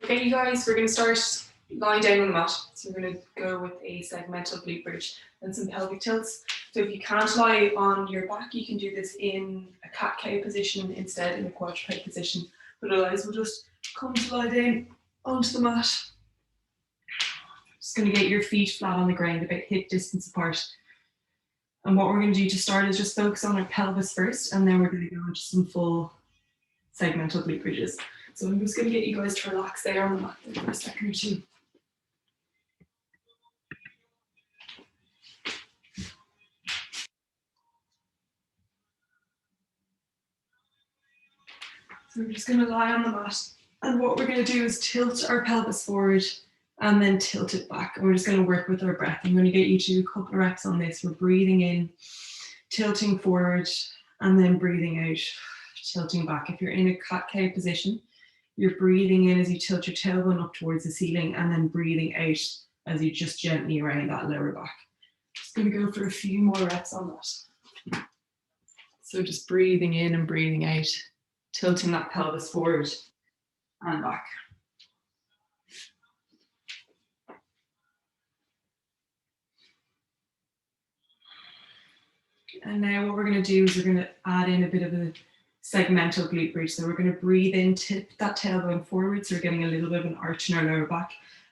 Okay, you guys, we're going to start lying down on the mat. So we're going to go with a segmental glute bridge and some pelvic tilts. So if you can't lie on your back, you can do this in a cat-cow position instead, in a quadruped position. But otherwise, we'll just come to lie down onto the mat. Just going to get your feet flat on the ground, about hip distance apart. And what we're going to do to start is just focus on our pelvis first, and then we're going to go into some full segmental glute bridges. So I'm just going to get you guys to relax there on the mat for a second or two. So we're just going to lie on the mat, and what we're going to do is tilt our pelvis forward and then tilt it back. And we're just going to work with our breath. I'm going to get you to do a couple of reps on this. We're breathing in, tilting forward, and then breathing out, tilting back. If you're in a cat-cow position, you're breathing in as you tilt your tailbone up towards the ceiling, and then breathing out as you just gently round that lower back. Just going to go for a few more reps on that. So just breathing in and breathing out, tilting that pelvis forward and back. And now what we're going to do is we're going to add in a bit of a segmental glute bridge. So we're going to breathe in, tip that tailbone forward, so we're getting a little bit of an arch in our lower back.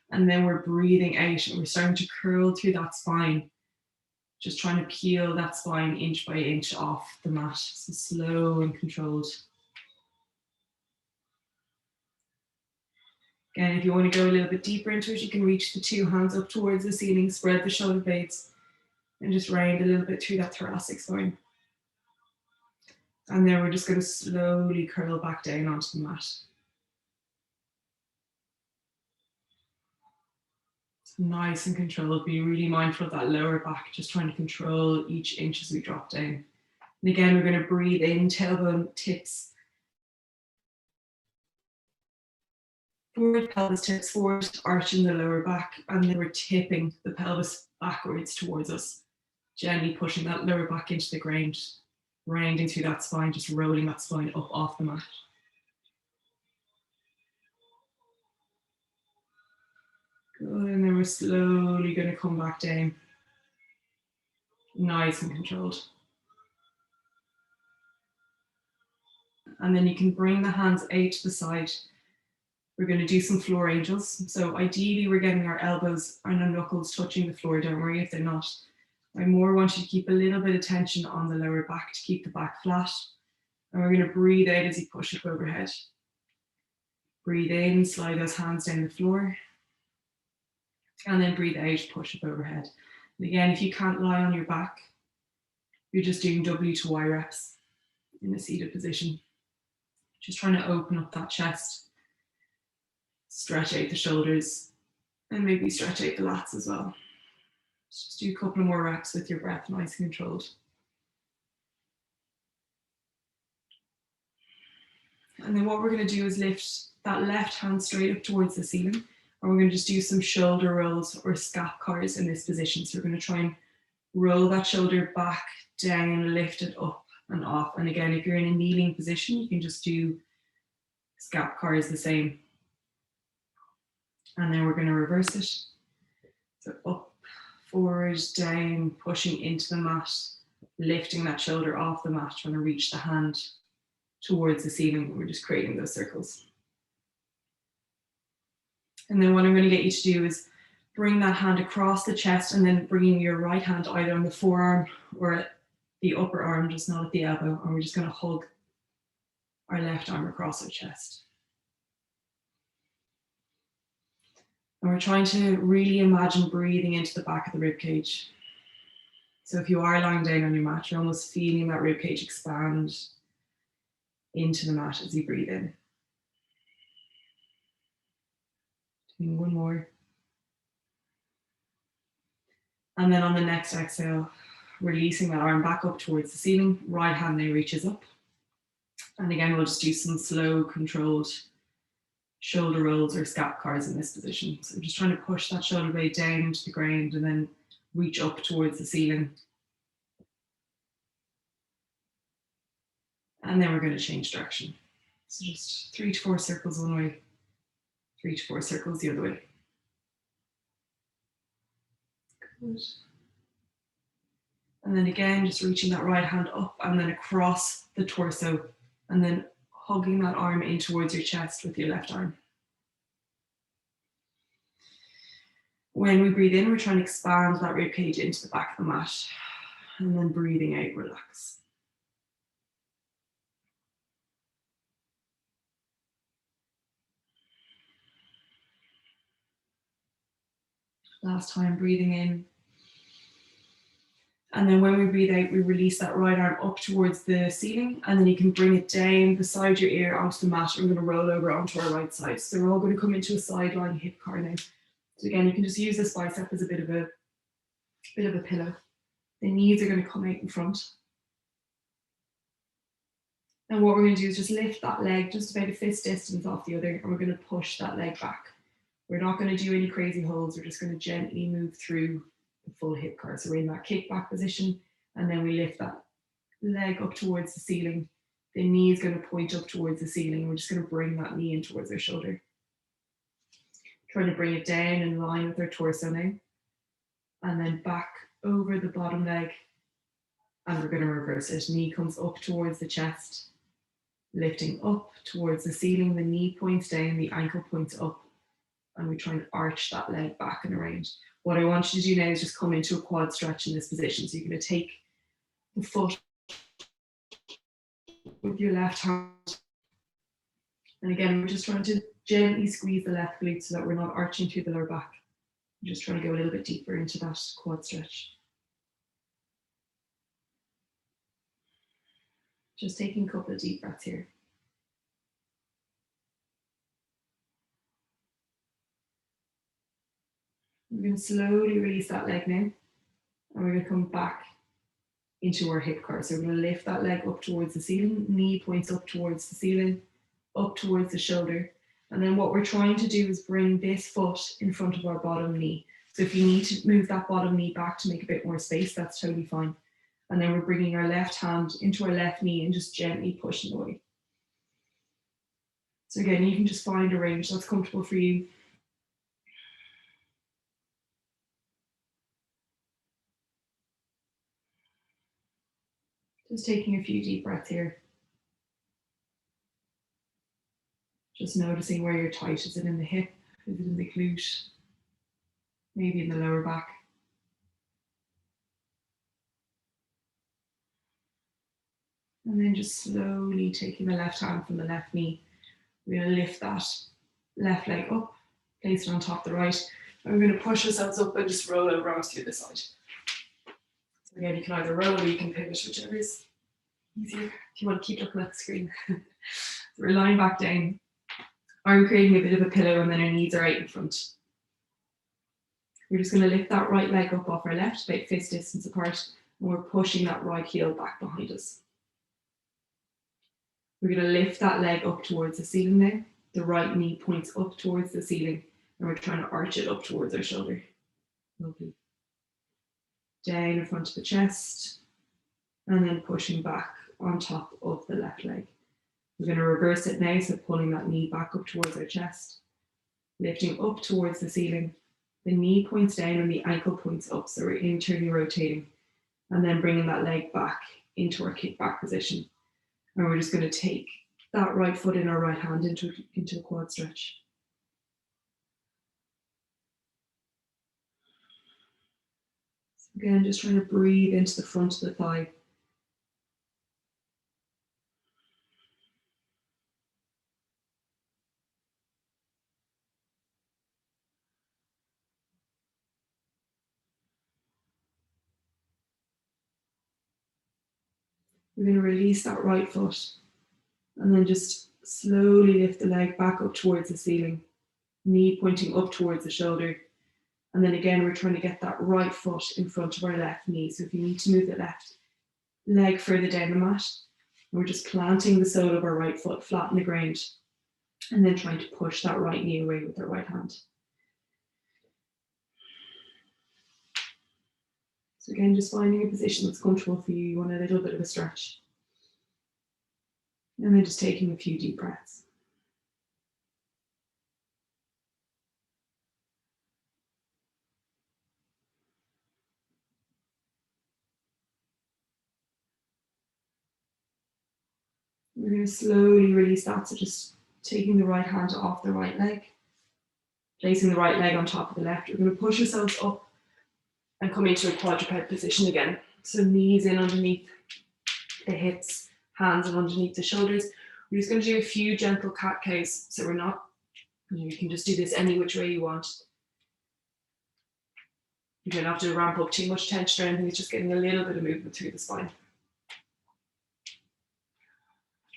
And then we're breathing out and we're starting to curl through that spine. Just trying to peel that spine inch by inch off the mat. So slow and controlled. Again, if you want to go a little bit deeper into it, you can reach the two hands up towards the ceiling, spread the shoulder blades, and just round a little bit through that thoracic spine. And then we're just going to slowly curl back down onto the mat. Nice and controlled. Be really mindful of that lower back, just trying to control each inch as we drop down. And again, we're going to breathe in, tailbone tips forward, pelvis tips forward, arching the lower back, and then we're tipping the pelvis backwards towards us, gently pushing that lower back into the ground, rounding through that spine, just rolling that spine up off the mat. Good, and then we're slowly going to come back down. Nice and controlled. And then you can bring the hands out to the side. We're going to do some floor angels. So ideally we're getting our elbows and our knuckles touching the floor. Don't worry if they're not. I more want you to keep a little bit of tension on the lower back to keep the back flat. And we're going to breathe out as you push up overhead. Breathe in, slide those hands down the floor. And then breathe out, push up overhead. And again, if you can't lie on your back, you're just doing W to Y reps in a seated position. Just trying to open up that chest, stretch out the shoulders, and maybe stretch out the lats as well. Just do a couple more reps with your breath, nice and controlled. And then what we're going to do is lift that left hand straight up towards the ceiling. And we're going to just do some shoulder rolls or scap cars in this position. So we're going to try and roll that shoulder back, down, lift it up and off. And again, if you're in a kneeling position, you can just do scap cars the same. And then we're going to reverse it. So up, forward, down, pushing into the mat, lifting that shoulder off the mat, trying to reach the hand towards the ceiling. We're just creating those circles. And then what I'm going to get you to do is bring that hand across the chest and then bringing your right hand either on the forearm or at the upper arm, just not at the elbow. And we're just going to hug our left arm across our chest. And we're trying to really imagine breathing into the back of the rib cage. So if you are lying down on your mat, you're almost feeling that rib cage expand into the mat as you breathe in. Doing one more. And then on the next exhale, releasing that arm back up towards the ceiling. Right hand now reaches up. And again, we'll just do some slow, controlled shoulder rolls or scap cars in this position. So just trying to push that shoulder blade down to the ground and then reach up towards the ceiling. And then we're going to change direction. So just 3 to 4 circles one way. 3 to 4 circles the other way. Good. And then again, just reaching that right hand up and then across the torso, and then hugging that arm in towards your chest with your left arm. When we breathe in, we're trying to expand that rib cage into the back of the mat. And then breathing out, relax. Last time, breathing in. And then when we breathe out, we release that right arm up towards the ceiling, and then you can bring it down beside your ear onto the mat. We're going to roll over onto our right side. So we're all going to come into a sideline hip car now. So again, you can just use this bicep as a bit of a pillow. The knees are going to come out in front. And what we're going to do is just lift that leg just about a fist distance off the other, and we're going to push that leg back. We're not going to do any crazy holds. We're just going to gently move through the full hip car. So we're in that kickback position, and then we lift that leg up towards the ceiling. The knee is going to point up towards the ceiling. We're just going to bring that knee in towards our shoulder. Trying to bring it down in line with our torso now. And then back over the bottom leg. And we're going to reverse it. Knee comes up towards the chest. Lifting up towards the ceiling. The knee points down, the ankle points up. And we try and arch that leg back and around. What I want you to do now is just come into a quad stretch in this position. So you're going to take the foot with your left hand. And again, we're just trying to gently squeeze the left glute so that we're not arching through the lower back. We're just trying to go a little bit deeper into that quad stretch. Just taking a couple of deep breaths here. We're going to slowly release that leg now, and we're going to come back into our hip car. So we're going to lift that leg up towards the ceiling, knee points up towards the ceiling, up towards the shoulder. And then what we're trying to do is bring this foot in front of our bottom knee. So if you need to move that bottom knee back to make a bit more space, that's totally fine. And then we're bringing our left hand into our left knee and just gently pushing away. So again, you can just find a range that's comfortable for you. Just taking a few deep breaths here. Just noticing where you're tight. Is it in the hip? Is it in the glute? Maybe in the lower back. And then just slowly taking the left hand from the left knee. We're going to lift that left leg up, place it on top of the right. And we're going to push ourselves up and just roll over onto the other side. So again, you can either roll or you can pivot, whichever is easier if you want to keep looking at the screen. So we're lying back down. Arm creating a bit of a pillow, and then our knees are out in front. We're just going to lift that right leg up off our left, about fist distance apart, and we're pushing that right heel back behind us. We're going to lift that leg up towards the ceiling now. The right knee points up towards the ceiling, and we're trying to arch it up towards our shoulder. Lovely. Down in front of the chest, and then pushing back on top of the left leg. We're going to reverse it now, so pulling that knee back up towards our chest, lifting up towards the ceiling. The knee points down and the ankle points up, so we're internally rotating, and then bringing that leg back into our kickback position. And we're just going to take that right foot in our right hand into a quad stretch. So again, just trying to breathe into the front of the thigh. We're going to release that right foot and then just slowly lift the leg back up towards the ceiling, knee pointing up towards the shoulder. And then again, we're trying to get that right foot in front of our left knee. So if you need to move the left leg further down the mat, we're just planting the sole of our right foot flat on the ground and then trying to push that right knee away with our right hand. So again, just finding a position that's comfortable for you. You want a little bit of a stretch. And then just taking a few deep breaths. We're going to slowly release that. So just taking the right hand off the right leg, placing the right leg on top of the left. We're going to push ourselves up and come into a quadruped position again. So knees in underneath the hips, hands in underneath the shoulders. We're just going to do a few gentle cat cows. So we're not, you can just do this any which way you want. You don't have to ramp up too much tension or anything. It's just getting a little bit of movement through the spine.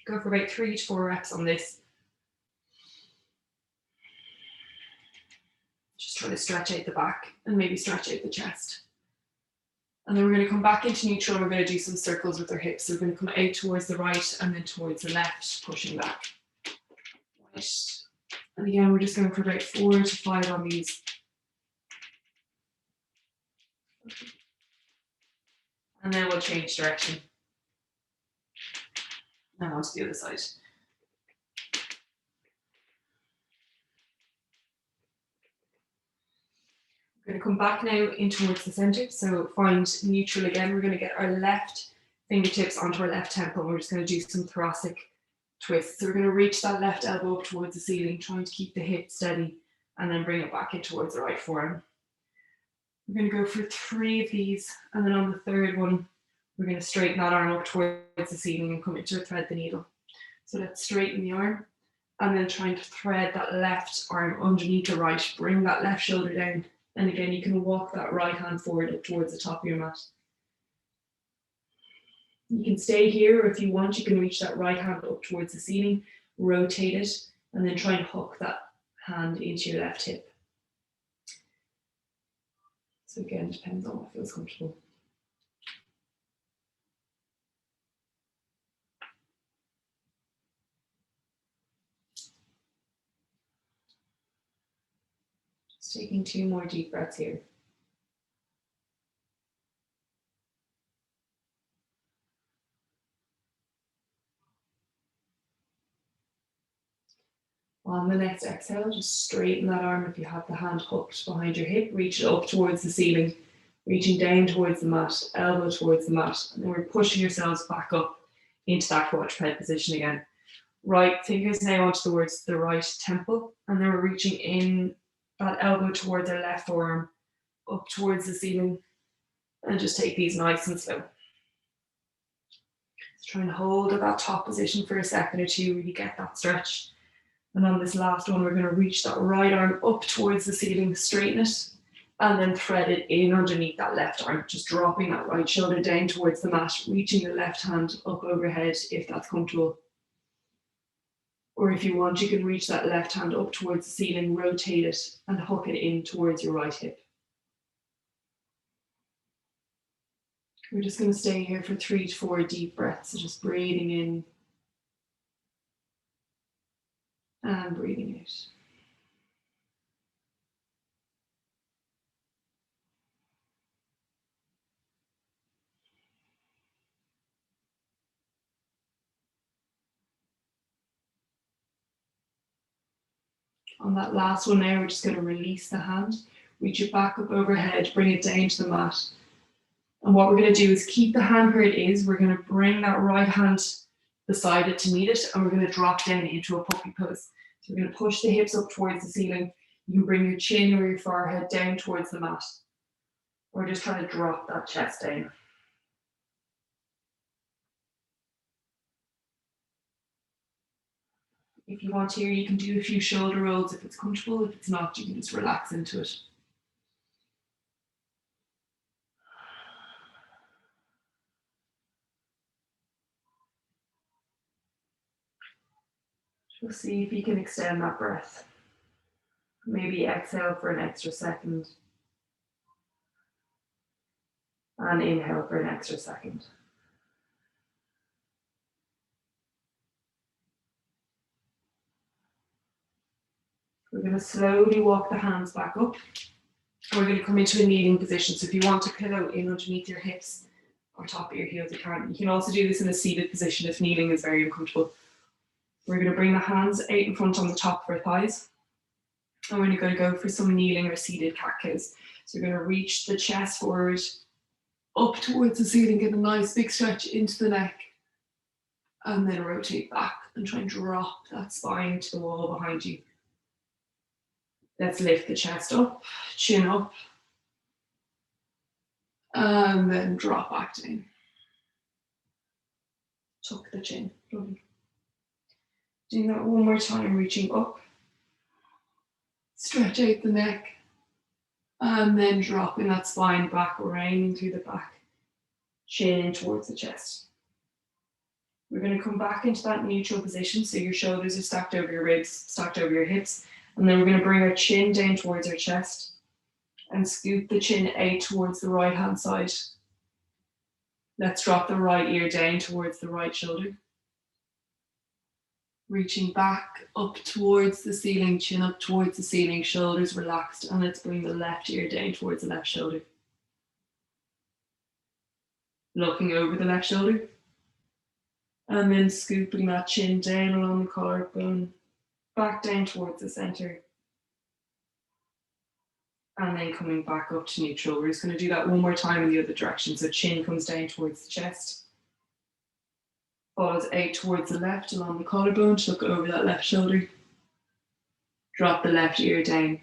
Go for about 3 to 4 reps on this. Just trying to stretch out the back and maybe stretch out the chest. And then we're going to come back into neutral. We're going to do some circles with our hips. So we're going to come out towards the right and then towards the left, pushing back. Right. And again, we're just going for about 4 to 5 on these. And then we'll change direction. And onto the other side. We're going to come back now in towards the center. So find neutral again. We're going to get our left fingertips onto our left temple. We're just going to do some thoracic twists. So we're going to reach that left elbow up towards the ceiling, trying to keep the hip steady, and then bring it back in towards the right forearm. We're going to go for 3 of these, and then on the third one, we're going to straighten that arm up towards the ceiling and come into a thread the needle. So let's straighten the arm, and then trying to thread that left arm underneath the right. Bring that left shoulder down. And again, you can walk that right hand forward up towards the top of your mat. You can stay here, or if you want, you can reach that right hand up towards the ceiling, rotate it, and then try and hook that hand into your left hip. So again, it depends on what feels comfortable. Just taking 2 more deep breaths here. On the next exhale, just straighten that arm. If you have the hand hooked behind your hip, reach it up towards the ceiling, reaching down towards the mat, elbow towards the mat. And then we're pushing yourselves back up into that quadruped position again. Right fingers now onto towards the right temple, and then we're reaching in that elbow towards our left forearm, up towards the ceiling, and just take these nice and slow. Just try and hold at that top position for a second or two, really get that stretch. And on this last one, we're going to reach that right arm up towards the ceiling, straighten it, and then thread it in underneath that left arm, just dropping that right shoulder down towards the mat, reaching the left hand up overhead if that's comfortable. Or if you want, you can reach that left hand up towards the ceiling, rotate it, and hook it in towards your right hip. We're just going to stay here for 3 to 4 deep breaths, so just breathing in and breathing out. On that last one now, we're just going to release the hand, reach it back up overhead, bring it down to the mat. And what we're going to do is keep the hand where it is. We're going to bring that right hand beside it to meet it, and we're going to drop down into a puppy pose. So we're going to push the hips up towards the ceiling. You can bring your chin or your forehead down towards the mat, or just try to drop that chest down. If you want here, you can do a few shoulder rolls if it's comfortable. If it's not, you can just relax into it. Just see if you can extend that breath. Maybe exhale for an extra second. And inhale for an extra second. We're going to slowly walk the hands back up. We're going to come into a kneading position. So if you want a pillow in underneath your hips or top of your heels, you can. You can also do this in a seated position if kneeling is very uncomfortable. We're going to bring the hands out in front on the top of our thighs. And we're going to go for some kneeling or seated cat cows. So we're going to reach the chest forward, up towards the ceiling, get a nice big stretch into the neck. And then rotate back and try and drop that spine to the wall behind you. Let's lift the chest up, chin up, and then drop back down. Tuck the chin. Lovely. Doing that one more time, reaching up. Stretch out the neck. And then dropping that spine back, rounding through the back. Chin in towards the chest. We're going to come back into that neutral position, so your shoulders are stacked over your ribs, stacked over your hips. And then we're going to bring our chin down towards our chest and scoop the chin out towards the right hand side. Let's drop the right ear down towards the right shoulder. Reaching back up towards the ceiling, chin up towards the ceiling, shoulders relaxed, and let's bring the left ear down towards the left shoulder. Looking over the left shoulder. And then scooping that chin down along the collarbone, back down towards the center. And then coming back up to neutral. We're just going to do that one more time in the other direction. So chin comes down towards the chest. Follows out towards the left along the collarbone to look over that left shoulder. Drop the left ear down.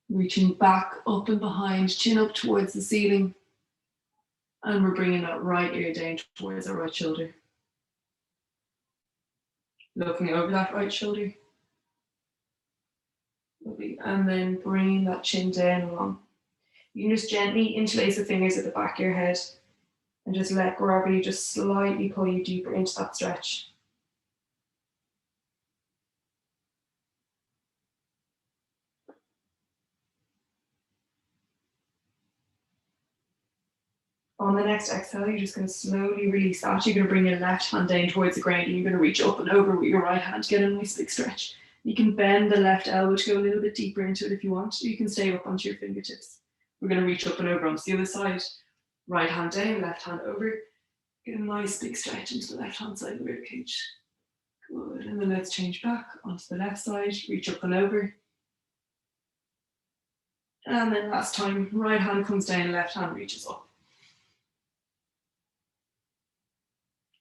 Reaching back up and behind, chin up towards the ceiling. And we're bringing that right ear down towards the right shoulder. Looking over that right shoulder. Lovely. And then bringing that chin down along. You can just gently interlace the fingers at the back of your head and just let gravity just slightly pull you deeper into that stretch. On the next exhale, you're just going to slowly release that. You're going to bring your left hand down towards the ground and you're going to reach up and over with your right hand to get a nice big stretch. You can bend the left elbow to go a little bit deeper into it if you want. You can stay up onto your fingertips. We're going to reach up and over onto the other side. Right hand down, left hand over. Get a nice big stretch into the left hand side of the rib cage. Good. And then let's change back onto the left side. Reach up and over. And then last time, right hand comes down, left hand reaches up.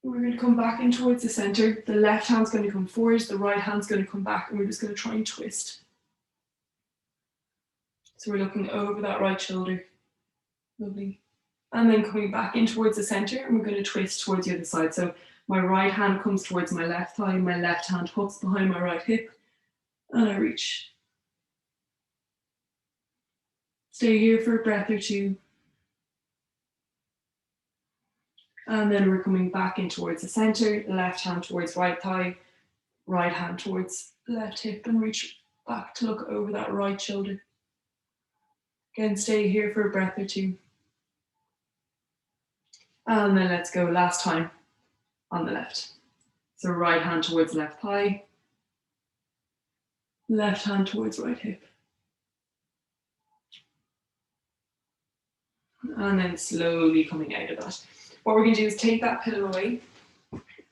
We're going to come back in towards the center. The left hand's going to come forward, the right hand's going to come back, and we're just going to try and twist. So we're looking over that right shoulder. Lovely. And then coming back in towards the center, and we're going to twist towards the other side. So my right hand comes towards my left thigh, my left hand hooks behind my right hip, and I reach. Stay here for a breath or two. And then we're coming back in towards the center, left hand towards right thigh, right hand towards left hip, and reach back to look over that right shoulder. Again, stay here for a breath or two. And then let's go last time on the left. So right hand towards left thigh, left hand towards right hip. And then slowly coming out of that. What we're going to do is take that pillow away.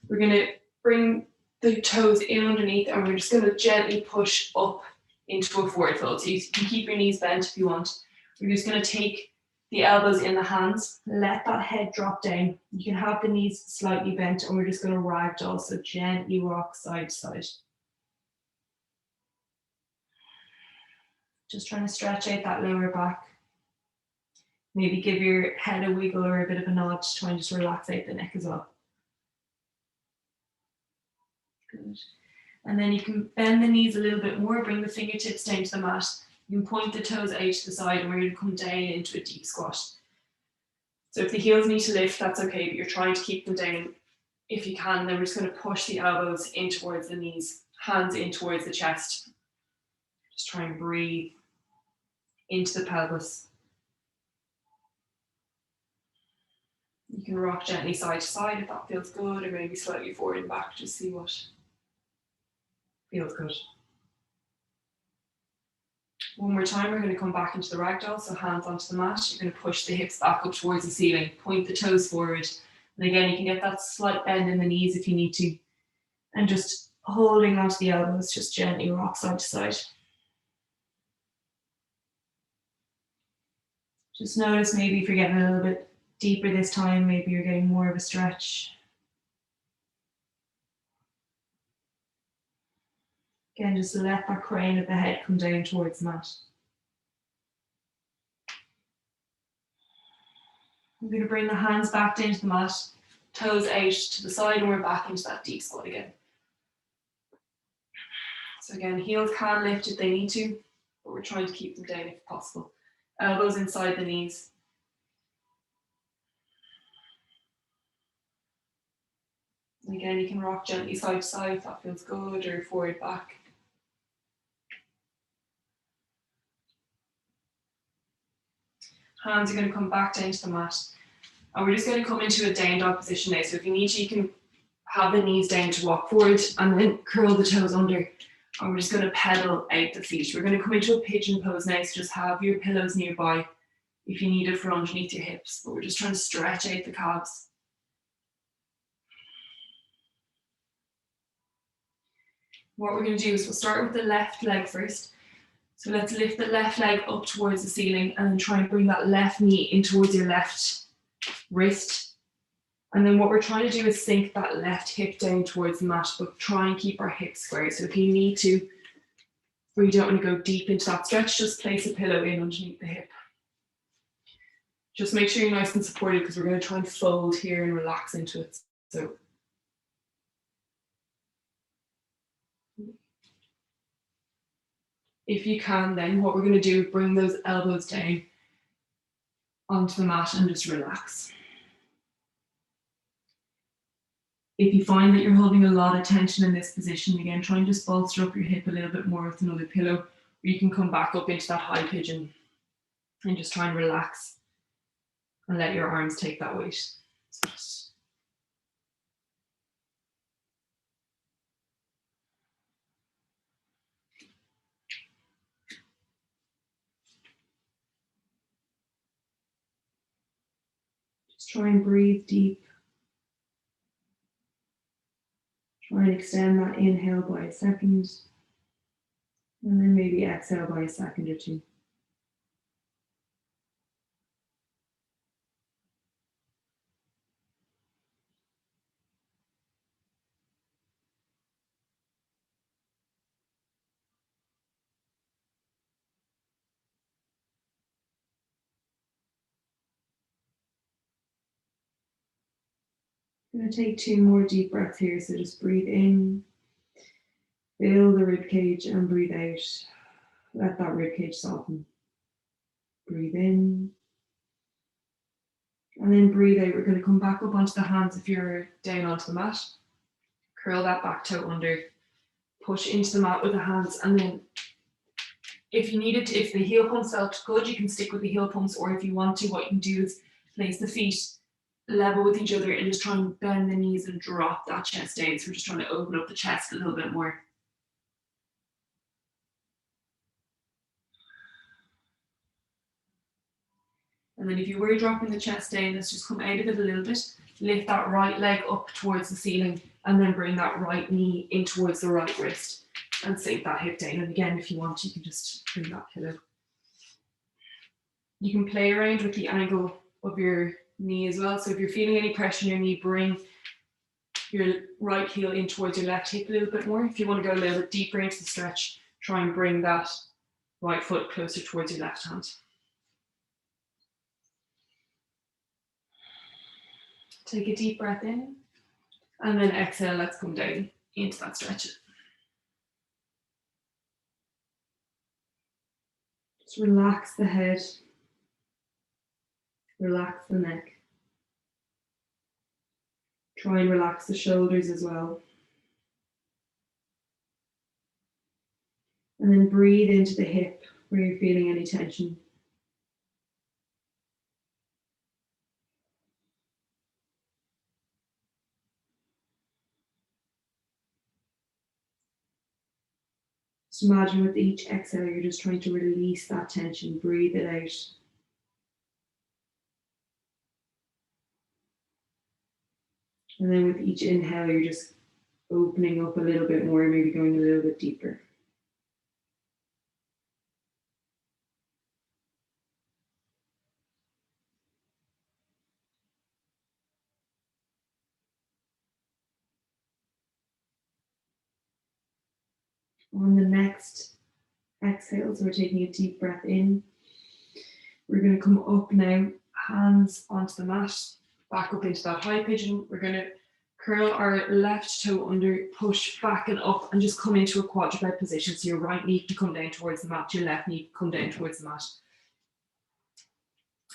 We're going to bring the toes in underneath and we're just going to gently push up into a forward fold. So you can keep your knees bent if you want. We're just going to take the elbows in the hands, let that head drop down. You can have the knees slightly bent and we're just going to ragdoll, so gently rock side to side. Just trying to stretch out that lower back. Maybe give your head a wiggle or a bit of a nod to try and just relax out the neck as well. Good. And then you can bend the knees a little bit more, bring the fingertips down to the mat. You can point the toes out to the side and we're going to come down into a deep squat. So if the heels need to lift, that's okay, but you're trying to keep them down if you can. Then we're just going to push the elbows in towards the knees, hands in towards the chest. Just try and breathe into the pelvis. You can rock gently side to side if that feels good, or maybe slightly forward and back, just see what feels good. One more time, we're going to come back into the ragdoll, so hands onto the mat. You're going to push the hips back up towards the ceiling, point the toes forward. And again, you can get that slight bend in the knees if you need to. And just holding onto the elbows, just gently rock side to side. Just notice maybe if you're getting a little bit deeper this time, maybe you're getting more of a stretch. Again, just let that crane of the head come down towards the mat. I'm going to bring the hands back down to the mat, toes out to the side, and we're back into that deep squat again. So again, heels can lift if they need to, but we're trying to keep them down if possible. Elbows inside the knees. And again, you can rock gently side to side if that feels good, or forward, back. Hands are going to come back down to the mat. And we're just going to come into a down dog position now. So if you need to, you can have the knees down to walk forward and then curl the toes under. And we're just going to pedal out the feet. We're going to come into a pigeon pose now. So just have your pillows nearby if you need it for underneath your hips. But we're just trying to stretch out the calves. What we're going to do is we'll start with the left leg first. So let's lift the left leg up towards the ceiling and then try and bring that left knee in towards your left wrist. And then what we're trying to do is sink that left hip down towards the mat, but try and keep our hips square. So if you need to, or you don't want to go deep into that stretch, just place a pillow in underneath the hip. Just make sure you're nice and supported because we're going to try and fold here and relax into it. So if you can, then what we're going to do is bring those elbows down onto the mat and just relax. If you find that you're holding a lot of tension in this position, again, try and just bolster up your hip a little bit more with another pillow, or you can come back up into that high pigeon and just try and relax and let your arms take that weight. Just try and breathe deep. Try and extend that inhale by a second, and then maybe exhale by a second or two. I'm going to take 2 more deep breaths here, so just breathe in, fill the rib cage, and breathe out. Let that rib cage soften. Breathe in, and then breathe out. We're going to come back up onto the hands if you're down onto the mat. Curl that back toe under, push into the mat with the hands, and then if you need it, if the heel pumps felt good, you can stick with the heel pumps, or if you want to, what you can do is place the feet level with each other and just try and bend the knees and drop that chest down. So we're just trying to open up the chest a little bit more. And then if you were dropping the chest down, let's just come out of it a little bit, lift that right leg up towards the ceiling, and then bring that right knee in towards the right wrist and sink that hip down. And again, if you want, you can just bring that pillow. You can play around with the angle of your knee as well. So if you're feeling any pressure in your knee, bring your right heel in towards your left hip a little bit more. If you want to go a little bit deeper into the stretch, try and bring that right foot closer towards your left hand. Take a deep breath in, and then exhale, let's come down into that stretch. Just relax the head, relax the neck. Try and relax the shoulders as well. And then breathe into the hip where you're feeling any tension. Just imagine with each exhale, you're just trying to release that tension, breathe it out. And then with each inhale, you're just opening up a little bit more, maybe going a little bit deeper. On the next exhale, so we're taking a deep breath in. We're going to come up now, hands onto the mat, back up into that high pigeon. We're going to curl our left toe under, push back and up, and just come into a quadruped position. So your right knee can come down towards the mat, your left knee can come down towards the mat.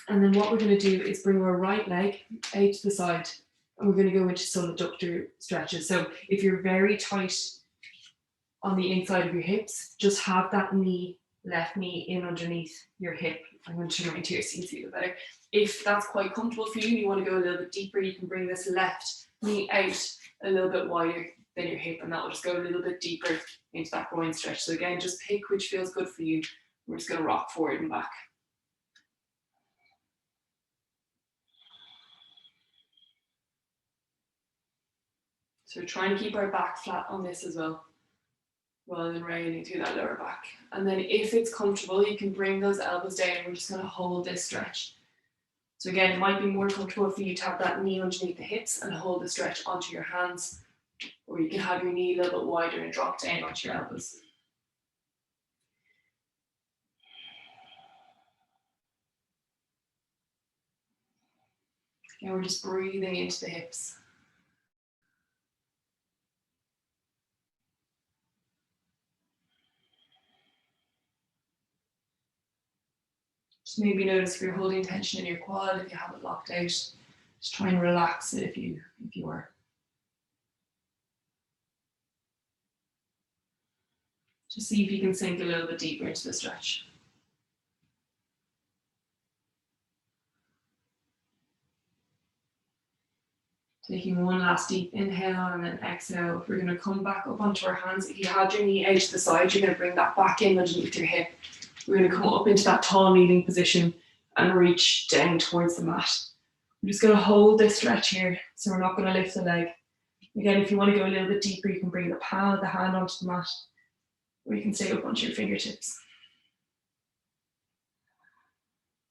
And then what we're going to do is bring our right leg out to the side, and we're going to go into some adductor stretches. So if you're very tight on the inside of your hips, just have that knee, left knee in underneath your hip. I'm going to turn around here so you can see it better. If that's quite comfortable for you, you want to go a little bit deeper, you can bring this left knee out a little bit wider than your hip, and that will just go a little bit deeper into that groin stretch. So again, just pick which feels good for you. We're just going to rock forward and back. So we're trying to keep our back flat on this as well, rather than rounding through that lower back. And then if it's comfortable, you can bring those elbows down. We're just going to hold this stretch. So again, it might be more comfortable for you to have that knee underneath the hips and hold the stretch onto your hands, or you can have your knee a little bit wider and drop down onto your elbows. And we're just breathing into the hips. Just maybe notice if you're holding tension in your quad, if you have it locked out, just try and relax it if you are. Just see if you can sink a little bit deeper into the stretch. Taking one last deep inhale and then exhale. We're going to come back up onto our hands. If you had your knee out to the side, you're going to bring that back in underneath your hip. We're going to come up into that tall kneeling position and reach down towards the mat. I'm just going to hold this stretch here, so we're not going to lift the leg. Again, if you want to go a little bit deeper, you can bring the palm of the hand onto the mat, or you can stay up onto your fingertips.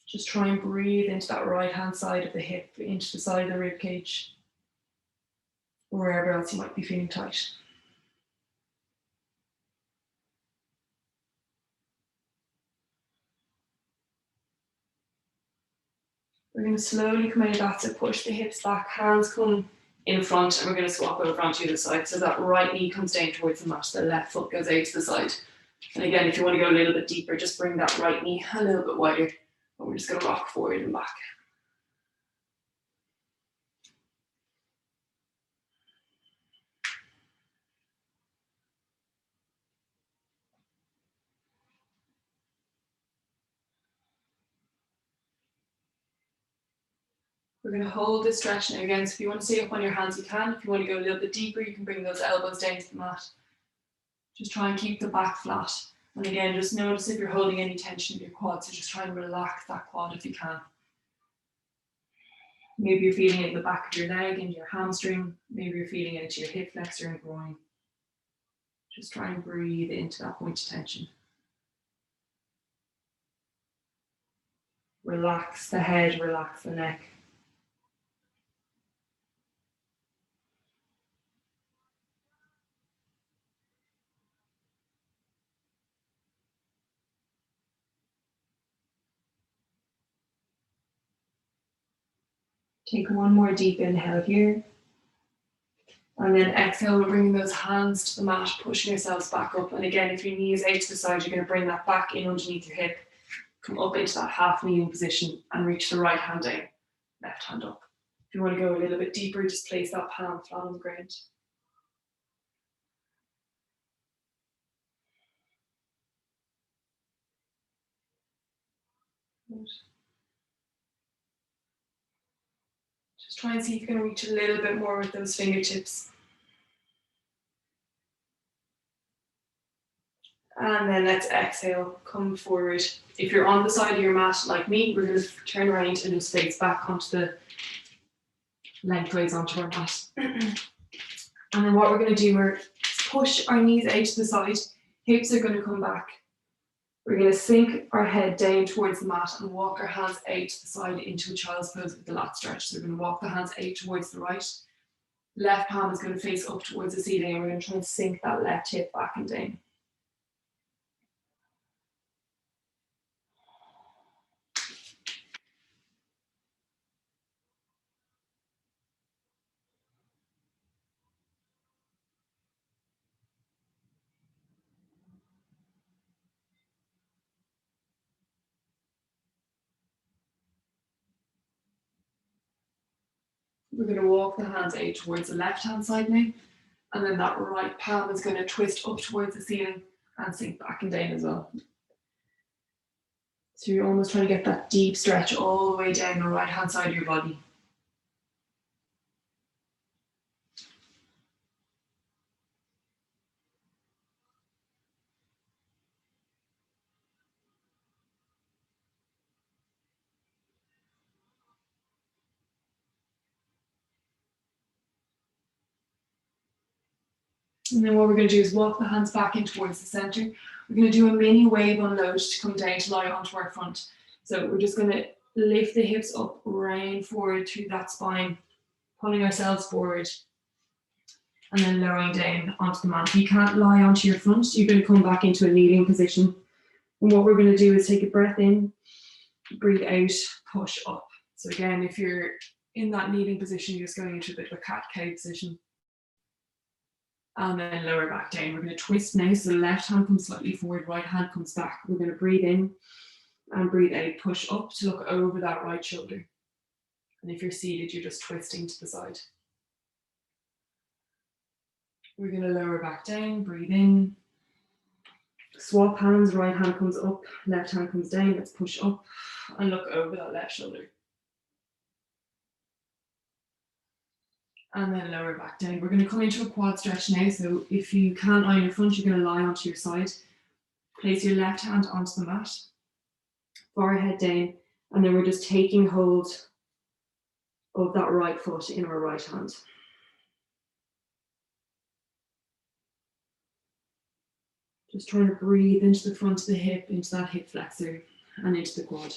Just try and breathe into that right hand side of the hip, into the side of the rib cage, or wherever else you might be feeling tight. We're going to slowly come out of that, so push the hips back, hands come in front, and we're going to swap over onto the other side. So that right knee comes down towards the mat, the left foot goes out to the side. And again, if you want to go a little bit deeper, just bring that right knee a little bit wider, and we're just going to rock forward and back. We're going to hold this stretch now again. So if you want to stay up on your hands, you can. If you want to go a little bit deeper, you can bring those elbows down to the mat. Just try and keep the back flat. And again, just notice if you're holding any tension in your quad. So just try and relax that quad if you can. Maybe you're feeling it in the back of your leg, into your hamstring. Maybe you're feeling it into your hip flexor and groin. Just try and breathe into that point of tension. Relax the head, relax the neck. Take one more deep inhale here. And then exhale, we're bringing those hands to the mat, pushing yourselves back up. And again, if your knee is out to the side, you're going to bring that back in underneath your hip. Come up into that half kneeling position and reach the right hand down, left hand up. If you want to go a little bit deeper, just place that palm flat on the ground. Good. Just try and see if you can reach a little bit more with those fingertips. And then let's exhale, come forward. If you're on the side of your mat like me, we're going to turn around and just face back onto the lengthways onto our mat. And then what we're going to do, we're push our knees out to the side, hips are going to come back. We're going to sink our head down towards the mat and walk our hands out to the side into a child's pose with the lat stretch. So we're going to walk the hands out towards the right. Left palm is going to face up towards the ceiling, and we're going to try and sink that left hip back and down. We're going to walk the hands out towards the left hand side now, and then that right palm is going to twist up towards the ceiling and sink back and down as well. So you're almost trying to get that deep stretch all the way down the right hand side of your body. And then what we're going to do is walk the hands back in towards the center. We're going to do a mini wave unload to come down to lie onto our front. So we're just going to lift the hips up, round forward through that spine, pulling ourselves forward, and then lowering down onto the mat. If you can't lie onto your front, you're going to come back into a kneading position. And what we're going to do is take a breath in, breathe out, push up. So again, if you're in that kneading position, you're just going into a bit of a cat-cow position. And then lower back down. We're going to twist now, so the left hand comes slightly forward, right hand comes back. We're going to breathe in and breathe out, push up to look over that right shoulder. And if you're seated, you're just twisting to the side. We're going to lower back down, breathe in. Swap hands, right hand comes up, left hand comes down. Let's push up and look over that left shoulder. And then lower back down. We're going to come into a quad stretch now. So if you can't lie on your front, you're going to lie onto your side. Place your left hand onto the mat, forehead down, and then we're just taking hold of that right foot in our right hand. Just trying to breathe into the front of the hip, into that hip flexor, and into the quad.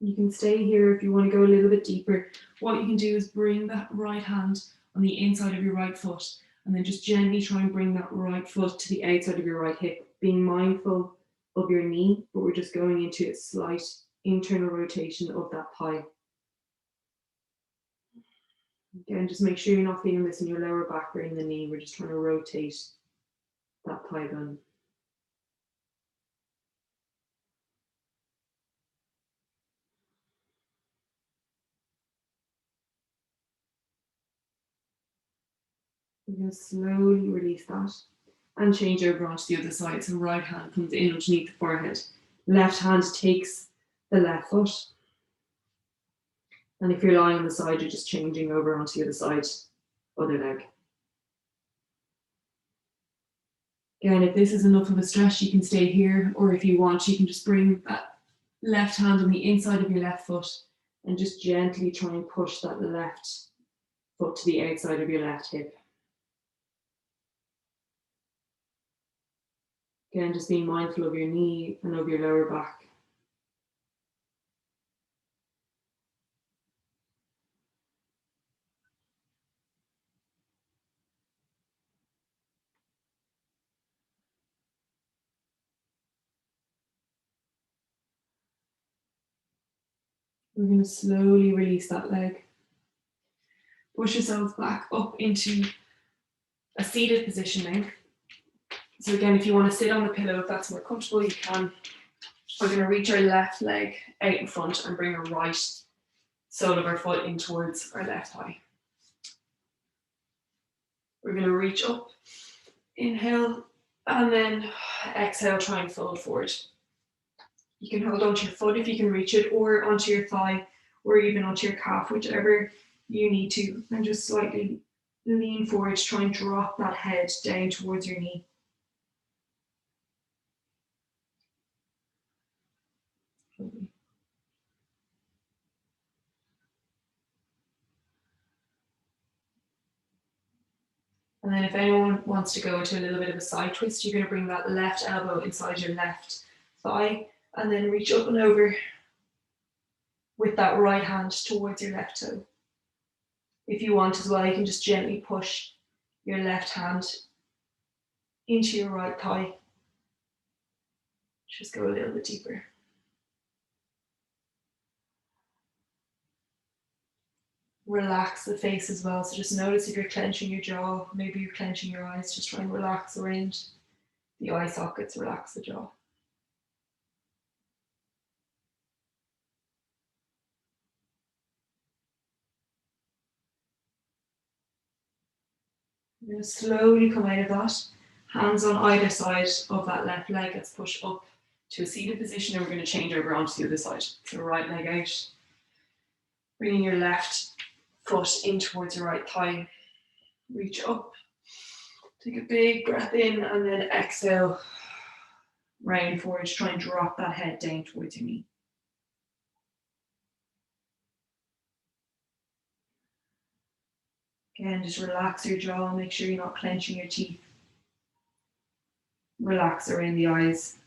You can stay here if you want to go a little bit deeper. What you can do is bring that right hand on the inside of your right foot, and then just gently try and bring that right foot to the outside of your right hip, being mindful of your knee, but we're just going into a slight internal rotation of that thigh. Again, just make sure you're not feeling this in your lower back or in the knee. We're just trying to rotate that thigh bone. We're going to slowly release that and change over onto the other side. So right hand comes in underneath the forehead. Left hand takes the left foot. And if you're lying on the side, you're just changing over onto the other side, other leg. Again, if this is enough of a stretch, you can stay here, or if you want, you can just bring that left hand on the inside of your left foot and just gently try and push that left foot to the outside of your left hip. Again, just being mindful of your knee and of your lower back. We're going to slowly release that leg. Push yourselves back up into a seated position now. So again, if you want to sit on the pillow, if that's more comfortable, you can. We're going to reach our left leg out in front and bring our right sole of our foot in towards our left thigh. We're going to reach up, inhale, and then exhale, try and fold forward. You can hold onto your foot if you can reach it, or onto your thigh, or even onto your calf, whichever you need to, and just slightly lean forward to try and drop that head down towards your knee. And then if anyone wants to go into a little bit of a side twist, you're going to bring that left elbow inside your left thigh and then reach up and over with that right hand towards your left toe. If you want as well, you can just gently push your left hand into your right thigh. Just go a little bit deeper. Relax the face as well. So just notice if you're clenching your jaw, maybe you're clenching your eyes, just try and relax around the eye sockets, relax the jaw. We're going to slowly come out of that. Hands on either side of that left leg. Let's push up to a seated position, and we're going to change over onto the other side. So right leg out. Bringing your left foot in towards your right thigh. Reach up. Take a big breath in and then exhale. Round forward. Try and drop that head down towards your knee. Again, just relax your jaw. Make sure you're not clenching your teeth. Relax around the eyes.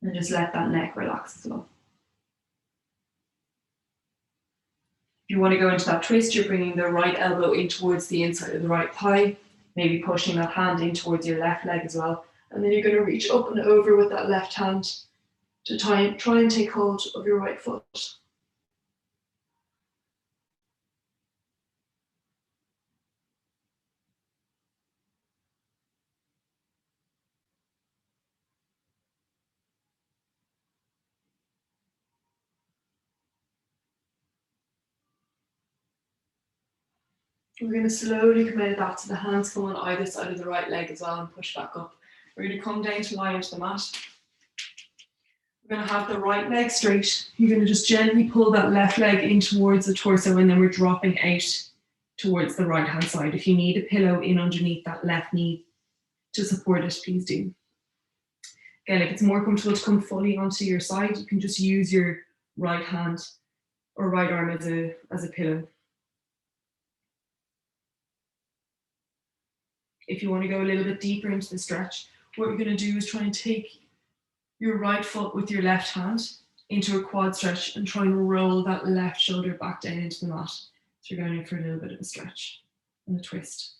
And just let that neck relax as well. If you want to go into that twist, you're bringing the right elbow in towards the inside of the right thigh, maybe pushing that hand in towards your left leg as well. And then you're going to reach up and over with that left hand to try and take hold of your right foot. We're going to slowly come out of that, so the hands come on either side of the right leg as well and push back up. We're going to come down to lie onto the mat. We're going to have the right leg straight. You're going to just gently pull that left leg in towards the torso, and then we're dropping out towards the right hand side. If you need a pillow in underneath that left knee to support it, please do. Again, if it's more comfortable to come fully onto your side, you can just use your right hand or right arm as a pillow. If you want to go a little bit deeper into the stretch, what you're going to do is try and take your right foot with your left hand into a quad stretch and try and roll that left shoulder back down into the mat. So you're going in for a little bit of a stretch and a twist.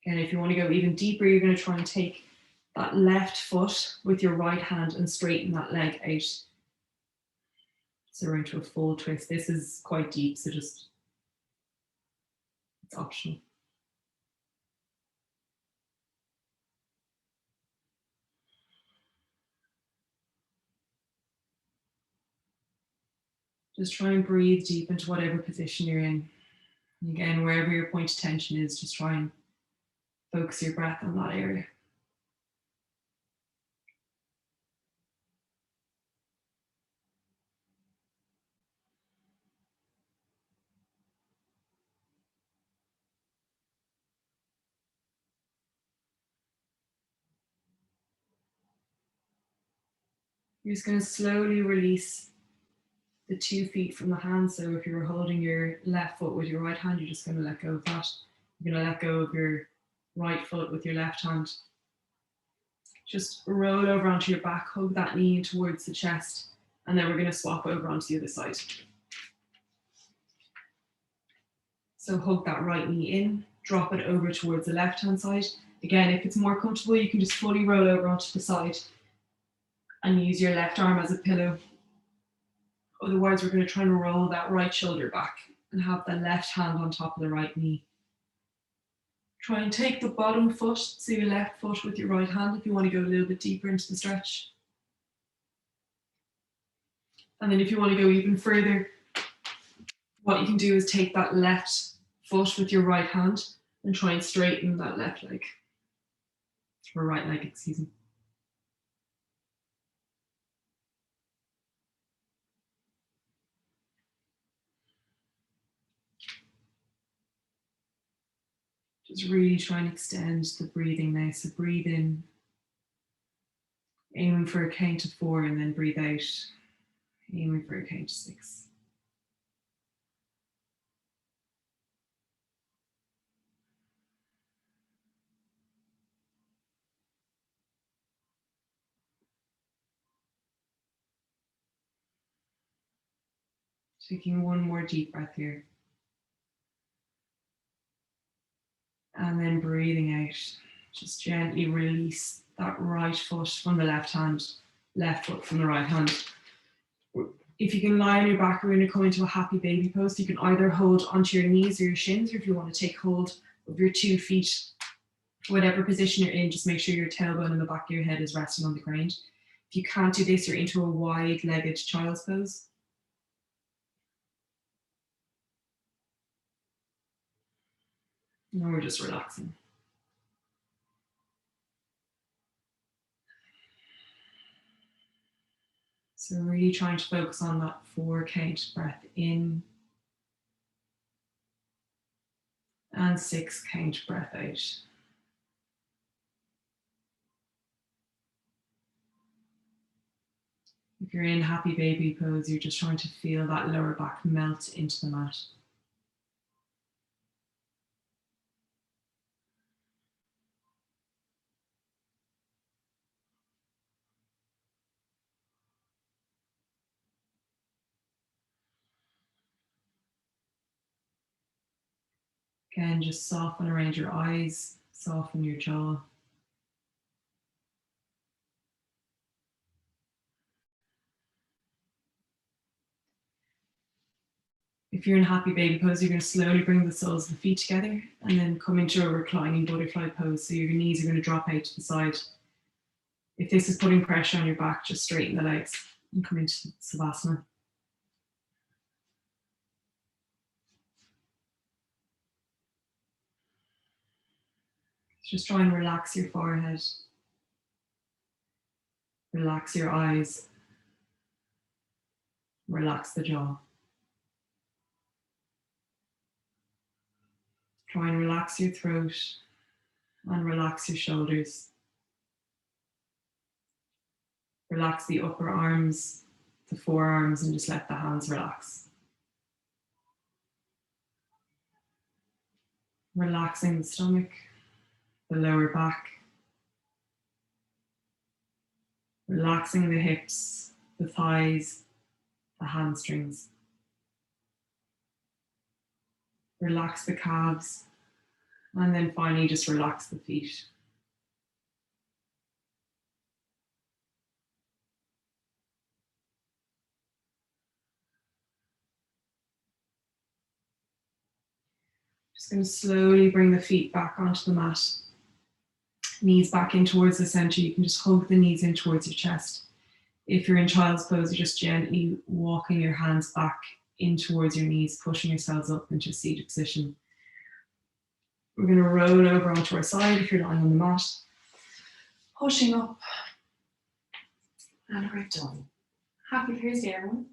Again, if you want to go even deeper, you're going to try and take that left foot with your right hand and straighten that leg out. So we're into a full twist. This is quite deep, so just, it's optional. Just try and breathe deep into whatever position you're in. And again, wherever your point of tension is, just try and focus your breath on that area. You're just going to slowly release the 2 feet from the hand. So if you're holding your left foot with your right hand, you're just going to let go of that. You're going to let go of your right foot with your left hand. Just roll over onto your back, hug that knee in towards the chest, and then we're going to swap over onto the other side. So hug that right knee in, drop it over towards the left hand side. Again, if it's more comfortable, you can just fully roll over onto the side and use your left arm as a pillow. Otherwise, we're going to try and roll that right shoulder back and have the left hand on top of the right knee. Try and take the bottom foot, so your left foot with your right hand if you want to go a little bit deeper into the stretch. And then if you want to go even further, what you can do is take that left foot with your right hand and try and straighten that left leg. Or right leg, excuse me. Just really try and extend the breathing now. So breathe in, aiming for a count of 4, and then breathe out, aiming for a count of 6. Taking one more deep breath here. And then breathing out. Just gently release that right foot from the left hand, left foot from the right hand. If you can lie on your back, we're going to come into a happy baby pose. You can either hold onto your knees or your shins, or if you want to take hold of your 2 feet, whatever position you're in, just make sure your tailbone and the back of your head is resting on the ground. If you can't do this, you're into a wide-legged child's pose. And we're just relaxing. So really trying to focus on that 4 count breath in and 6 count breath out. If you're in happy baby pose, you're just trying to feel that lower back melt into the mat. Again, just soften around your eyes, soften your jaw. If you're in happy baby pose, you're going to slowly bring the soles of the feet together and then come into a reclining butterfly pose. So your knees are going to drop out to the side. If this is putting pressure on your back, just straighten the legs and come into Savasana. Just try and relax your forehead. Relax your eyes. Relax the jaw. Try and relax your throat and relax your shoulders. Relax the upper arms, the forearms, and just let the hands relax. Relaxing the stomach, the lower back. Relaxing the hips, the thighs, the hamstrings. Relax the calves, and then finally just relax the feet. Just going to slowly bring the feet back onto the mat. Knees back in towards the center. You can just hug the knees in towards your chest. If you're in child's pose, you're just gently walking your hands back in towards your knees, pushing yourselves up into a seated position. We're going to roll over onto our side if you're lying on the mat. Pushing up. And we're done. Happy Thursday, everyone.